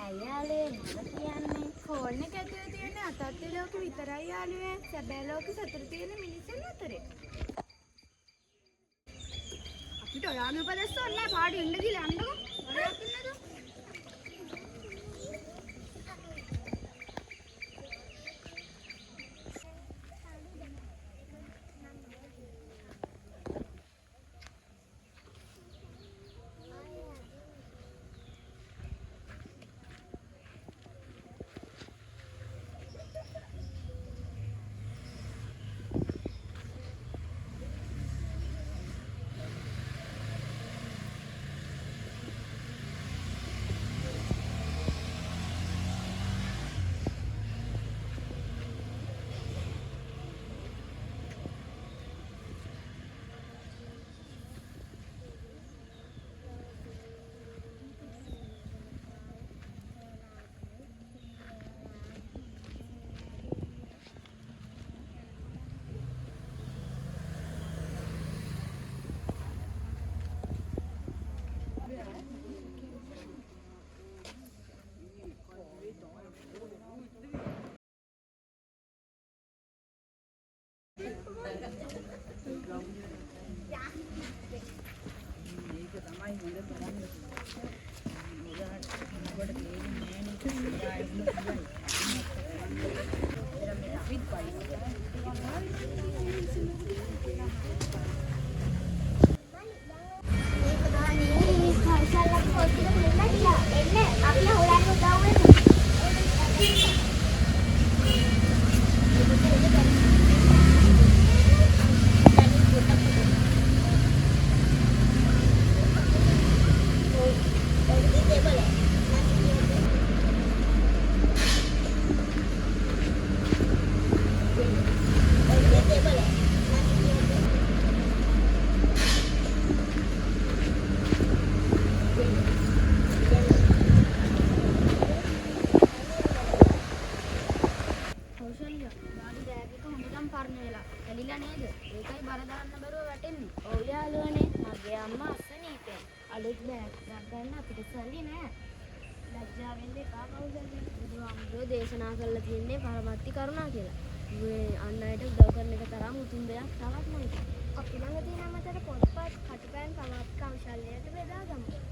අයියාලේ මම කියන්නේ ෆෝන් එක ඇතුලේ තියෙන අතත්ති ලෝකෙ විතරයි යාළුවේ. සැබෑ ලෝකෙ සතුට තියෙන මිනිස්සුන් අතරේ. අපිට ඔයාම උපදෙස් ඕනේ පාඩු ඉන්න දීලා යන්නකො. ඔයාලා ඉන්නද? දේශනා කරලා තියෙන්නේ පරමත්ති කරුණා කියලා. මේ අන් අයට උදව් කරන එක තරම් උතුම් දෙයක් තවත් නැහැ. අපි ළඟ තියෙන මතට පොත්පත් කටුපැන් පරමත්ති කෞශල්‍යයට බෙදා ගමු.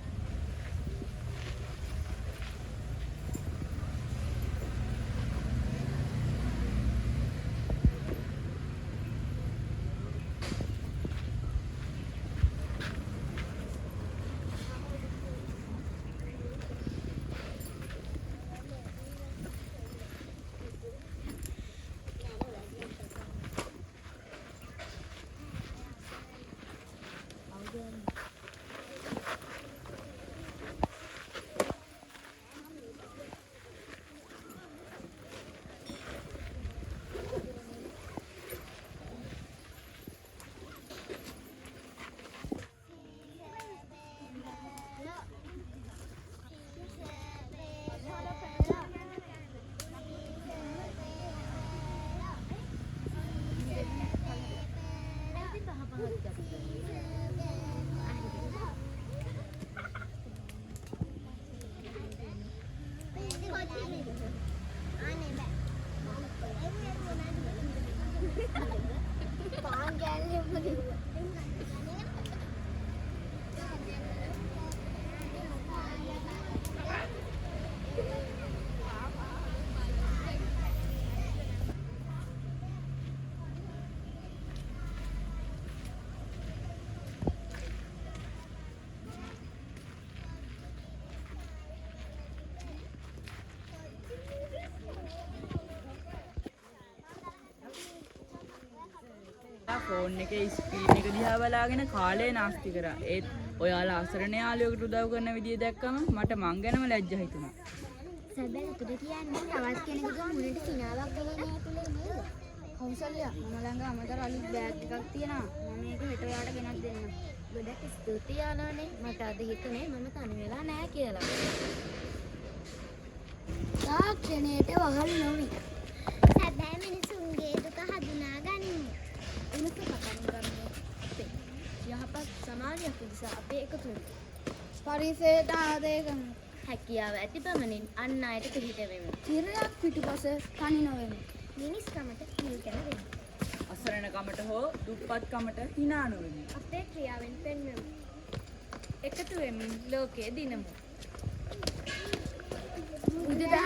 පාන් කෑල්ලෙම කිව්වා. ෆෝන් එකේ ස්ක්‍රීන් එක දිහා බලාගෙන කාලය නාස්ති කරා. ඒත් ඔයාලා අසරණ යාළුවෙකුට උදව් කරන විදිය දැක්කම මට මං ගැනම ලැජ්ජා හිතුණා. සැබෑ උදේ කියන්නේ තවත් කෙනෙකුගේ මුණට සිනාවක් ගලන ඇතුලේ නේද? කෞසල්‍යා මම ළඟ අමතර අලුත් බෑග් එකක් තියෙනවා. මම මේක හෙට ඔයාලට ගෙනත් දෙන්නම්. ගොඩක් ස්තුතියි යාළුවනේ. මට අද හිතුනේ මම තනි වෙලා නැහැ කියලා. තාක්ෂණයට වහල් නොවි. සැබෑ මිනිසුන්ගේ දුක හඳුනා ගනිමු. එනක පටන් ගන්න අපේ යහපත් සමාජයක් උදෙසා අපේ එකතු වෙමු. පරිසරයට ආදරය කරමු. හැකියාව ඇති පමණින් අන් අයට පිළිට වෙමු. තිරයක් පිටුපස තනි නොවෙමු. මිනිස්කමට පිළිකර වෙමු. අසරණකමට හෝ දුප්පත්කමට hina නොවෙමු. අපේ ක්‍රියාවෙන් පෙන්වෙමු. එකතු වෙමින් ලෝකයේ දිනමු. බුදුදහම